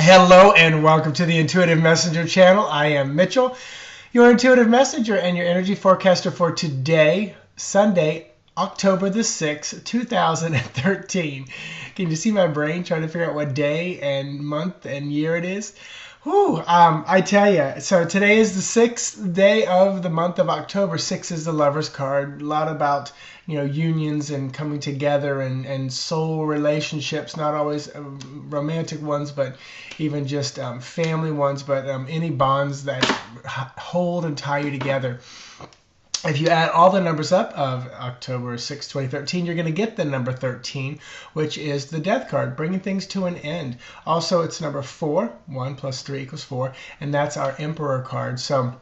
Hello and welcome to the Intuitive Messenger channel. I am Mitchell, your Intuitive Messenger and your energy forecaster for today, Sunday, October the 6th, 2013. Can you see my brain trying to figure out what day and month and year it is? Whew, I tell you, so today is the 6th day of the month of October. 6 is the Lover's card. A lot about, unions and coming together and soul relationships, not always romantic ones, but even just family ones, but any bonds that hold and tie you together. If you add all the numbers up of October 6, 2013, you're going to get the number 13, which is the Death card, bringing things to an end. Also, it's number 4. 1 plus 3 equals 4, and that's our Emperor card. So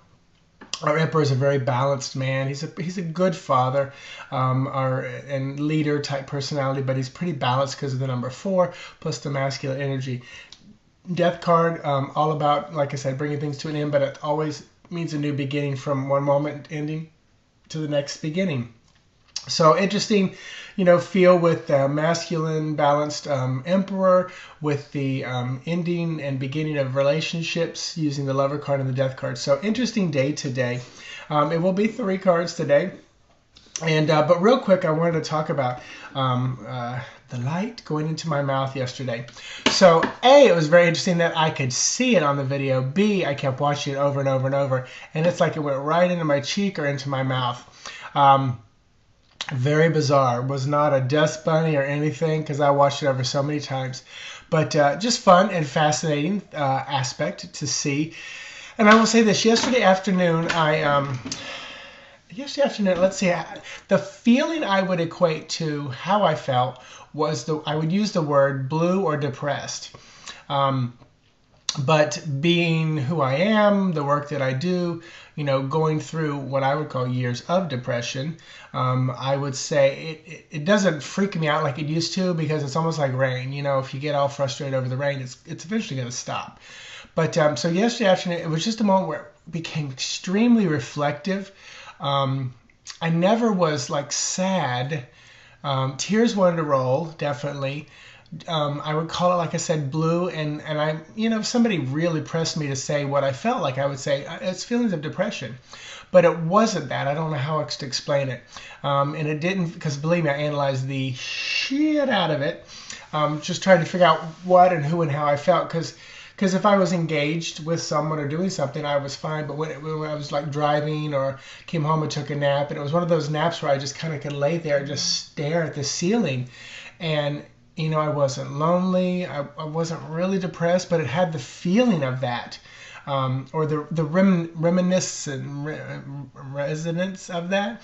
our Emperor is a very balanced man. He's a good father and leader type personality, but he's pretty balanced because of the number 4 plus the masculine energy. Death card, all about, like I said, bringing things to an end, but it always means a new beginning from one moment ending to the next beginning. So interesting, feel with the masculine balanced Emperor, with the ending and beginning of relationships using the Lover card and the Death card. So interesting day today. It will be 3 cards today. And but real quick, I wanted to talk about the light going into my mouth yesterday. So A, it was very interesting that I could see it on the video. B, I kept watching it over and over and over, and it's like it went right into my cheek or into my mouth. Very bizarre. It was not a dust bunny or anything because I watched it over so many times. But just fun and fascinating aspect to see. And I will say this, yesterday afternoon, let's see, the feeling I would equate to how I felt was I would use the word blue or depressed. But being who I am, the work that I do, going through what I would call years of depression, I would say it doesn't freak me out like it used to, because it's almost like rain. If you get all frustrated over the rain, it's eventually going to stop. But so yesterday afternoon, it was just a moment where it became extremely reflective. I never was like sad. Tears wanted to roll, definitely. I would call it, like I said, blue, and I, if somebody really pressed me to say what I felt like, I would say it's feelings of depression. But it wasn't that. I don't know how else to explain it. And it didn't, because believe me, I analyzed the shit out of it, just trying to figure out what and who and how I felt, because if I was engaged with someone or doing something, I was fine. But when I was like driving or came home and took a nap, and it was one of those naps where I just kind of could lay there and just stare at the ceiling. And, I wasn't lonely. I wasn't really depressed, but it had the feeling of that, or the resonance of that.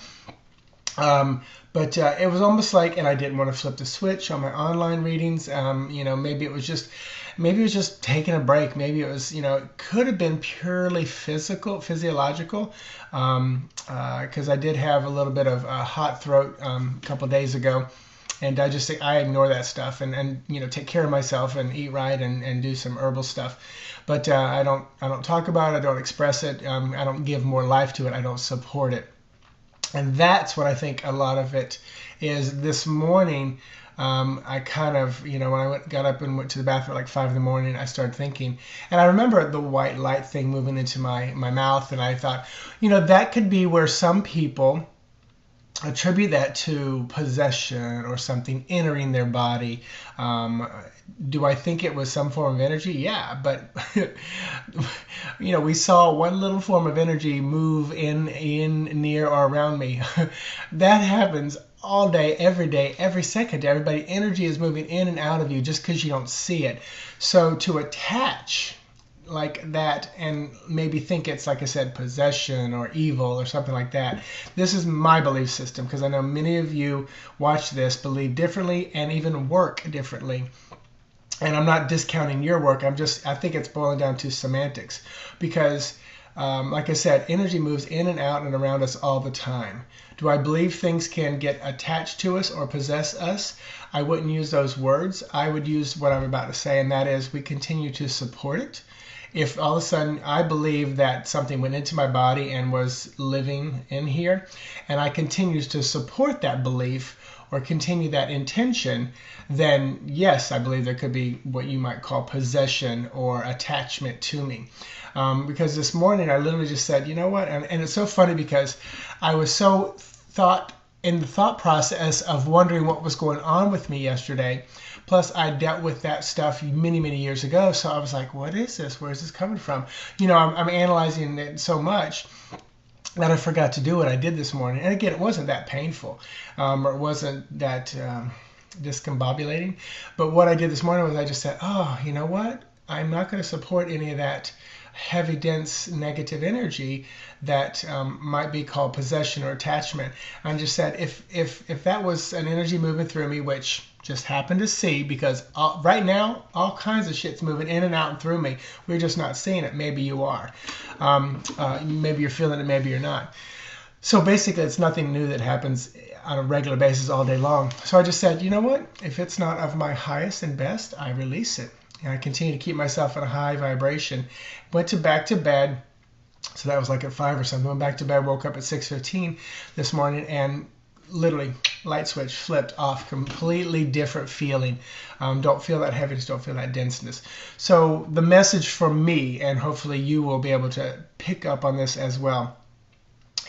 But it was almost like, and I didn't want to flip the switch on my online readings. Maybe it was just taking a break. Maybe it was, it could have been purely physiological, because I did have a little bit of a hot throat a couple days ago, and I ignore that stuff and take care of myself and eat right and do some herbal stuff. But I don't talk about it. I don't express it. I don't give more life to it. I don't support it. And that's what I think a lot of it is. This morning, I kind of, when I got up and went to the bathroom at like 5 in the morning, I started thinking, and I remember the white light thing moving into my mouth, and I thought, that could be where some people attribute that to possession or something entering their body. Do I think it was some form of energy? Yeah, but we saw one little form of energy move in, near, or around me. That happens all day, every second to everybody. Energy is moving in and out of you just because you don't see it. So to attach like that and maybe think it's, like I said, possession or evil or something like that. This is my belief system, because I know many of you watch this, believe differently, and even work differently. And I'm not discounting your work. I think it's boiling down to semantics, because like I said, energy moves in and out and around us all the time. Do I believe things can get attached to us or possess us? I wouldn't use those words. I would use what I'm about to say, and that is we continue to support it. if all of a sudden I believe that something went into my body and was living in here, and I continue to support that belief or continue that intention, then yes, I believe there could be what you might call possession or attachment to me. Because this morning I literally just said, you know what? And it's so funny because I was so in the thought process of wondering what was going on with me yesterday. Plus, I dealt with that stuff many, many years ago. So I was like, what is this? Where is this coming from? You know, I'm analyzing it so much that I forgot to do what I did this morning. And again, it wasn't that painful, or it wasn't that discombobulating. But what I did this morning was I just said, oh, you know what? I'm not going to support any of that heavy, dense, negative energy that might be called possession or attachment. I just said, if that was an energy moving through me, which just happened to see, because right now all kinds of shit's moving in and out and through me. We're just not seeing it. Maybe you are. Maybe you're feeling it. Maybe you're not. So basically, it's nothing new that happens on a regular basis all day long. So I just said, you know what? If it's not of my highest and best, I release it. And I continue to keep myself in a high vibration. Went back to bed. So that was like at 5 or something. Went back to bed, woke up at 6:15 this morning, and literally light switch flipped off. Completely different feeling. Don't feel that heaviness, don't feel that denseness. So the message for me, and hopefully you will be able to pick up on this as well,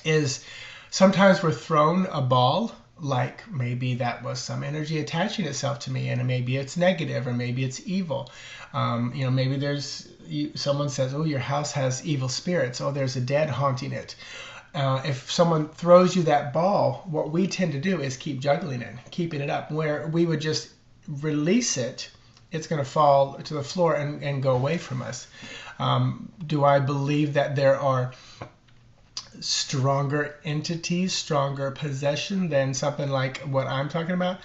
is sometimes we're thrown a ball, like maybe that was some energy attaching itself to me, and maybe it's negative or maybe it's evil. You know, maybe someone says, oh, your house has evil spirits. Oh, there's a dead haunting it. If someone throws you that ball, what we tend to do is keep juggling it, keeping it up. Where we would just release it, it's going to fall to the floor and go away from us. Do I believe that there are stronger entities, stronger possession than something like what I'm talking about?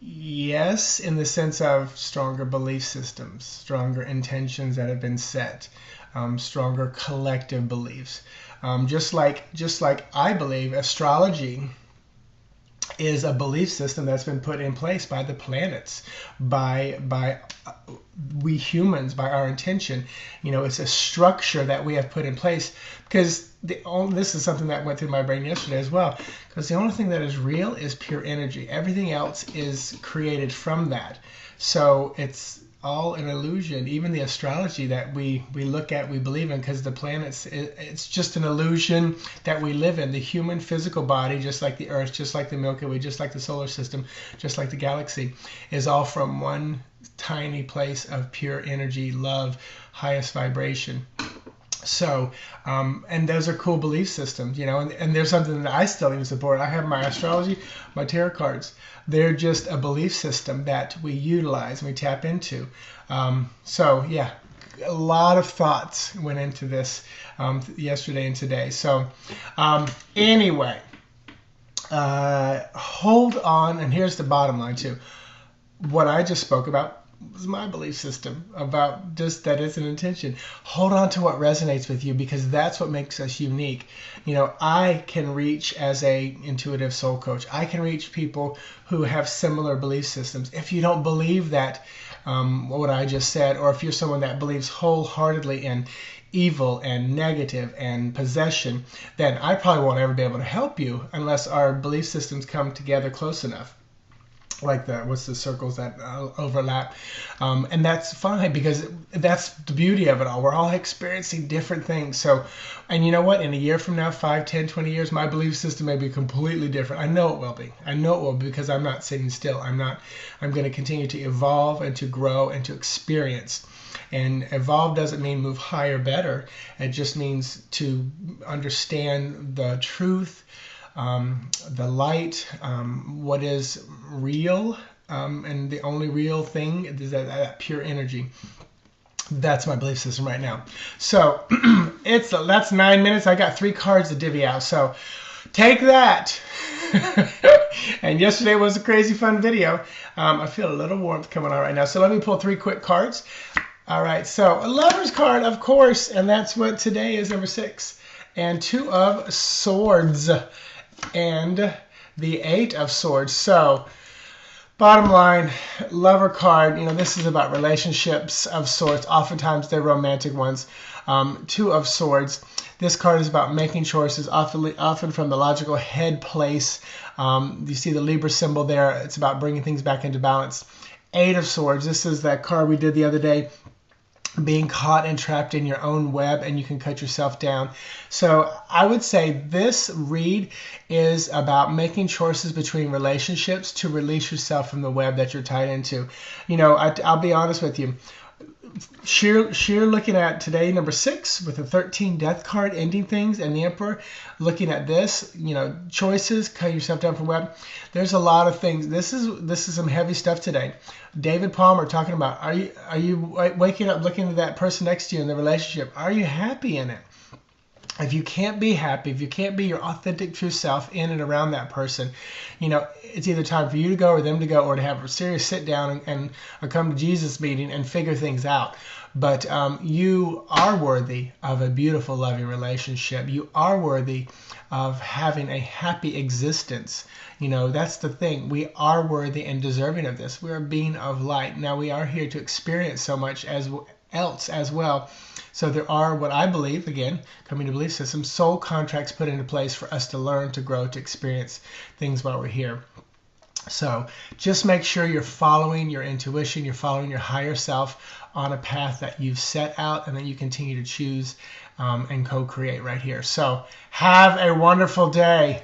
Yes, in the sense of stronger belief systems, stronger intentions that have been set, stronger collective beliefs. Just like I believe astrology is a belief system that's been put in place by the planets, by we humans, by our intention. You know, it's a structure that we have put in place, because this is something that went through my brain yesterday as well, because the only thing that is real is pure energy. Everything else is created from that. So it's all an illusion. Even the astrology that we look at, we believe in, because the planets, it's just an illusion that we live in. The human physical body, just like the Earth, just like the Milky Way, just like the solar system, just like the galaxy, is all from one tiny place of pure energy, love, highest vibration. So, and those are cool belief systems, you know, and there's something that I still even support. I have my astrology, my tarot cards. They're just a belief system that we utilize and we tap into. So yeah, a lot of thoughts went into this yesterday and today. So anyway, hold on. And here's the bottom line too. What I just spoke about was my belief system about just that is an intention. Hold on to what resonates with you, because that's what makes us unique. You know, I can reach as a intuitive soul coach. I can reach people who have similar belief systems. If you don't believe that, what I just said, or if you're someone that believes wholeheartedly in evil and negative and possession, then I probably won't ever be able to help you unless our belief systems come together close enough. Like what's the circles that overlap, and that's fine, because that's the beauty of it all. We're all experiencing different things. So, and you know what? In a year from now, 5, 10, 20 years, my belief system may be completely different. I know it will be. I know it will be, because I'm not sitting still. I'm going to continue to evolve and to grow and to experience. And evolve doesn't mean move higher, better. It just means to understand the truth, the light, what is real, and the only real thing is that pure energy. That's my belief system right now. So that's 9 minutes. I got 3 cards to divvy out. So take that. And yesterday was a crazy fun video. I feel a little warmth coming on right now. So let me pull 3 quick cards. All right. So a lover's card, of course, and that's what today is, number 6. And 2 of Swords. And the 8 of Swords. So Bottom line, lover card, this is about relationships of sorts. Oftentimes they're romantic ones. Two of Swords. This card is about making choices, often from the logical head place. You see the Libra symbol there. It's about bringing things back into balance. Eight of Swords. This is that card we did the other day, being caught and trapped in your own web, and you can cut yourself down. So I would say this read is about making choices between relationships to release yourself from the web that you're tied into. I'll be honest with you. Sheer looking at today, number 6, with the 13 death card, ending things, and the Emperor, looking at this, choices, cut yourself down from web. There's a lot of things. This is some heavy stuff today. David Palmer talking about, are you waking up looking at that person next to you in the relationship? Are you happy in it? If you can't be happy, if you can't be your authentic true self in and around that person, it's either time for you to go or them to go, or to have a serious sit down and a come to Jesus meeting and figure things out. But you are worthy of a beautiful, loving relationship. You are worthy of having a happy existence. That's the thing. We are worthy and deserving of this. We're a being of light. Now, we are here to experience so much else as well. So there are, what I believe, again, coming to belief system, soul contracts put into place for us to learn, to grow, to experience things while we're here. So just make sure you're following your intuition, you're following your higher self on a path that you've set out and that you continue to choose and co-create right here. So have a wonderful day.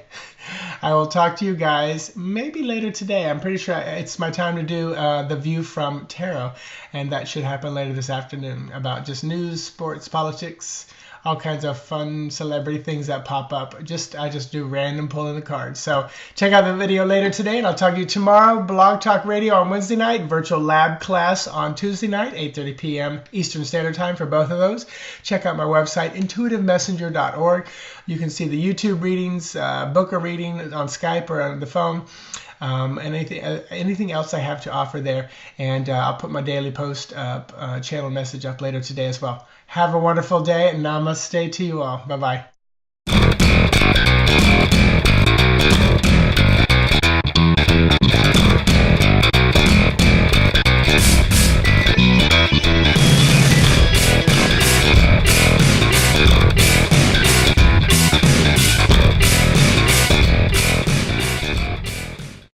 I will talk to you guys maybe later today. I'm pretty sure it's my time to do the View from Tarot, and that should happen later this afternoon, about just news, sports, politics, all kinds of fun celebrity things that pop up. I just do random pulling the cards. So check out the video later today, and I'll talk to you tomorrow. Blog Talk Radio on Wednesday night, virtual lab class on Tuesday night, 8:30 p.m. Eastern Standard Time for both of those. Check out my website, intuitivemessenger.org. You can see the YouTube readings, book a reading on Skype or on the phone. Anything else I have to offer there, and I'll put my daily post up, channel message up later today as well. Have a wonderful day, and namaste to you all. Bye-bye.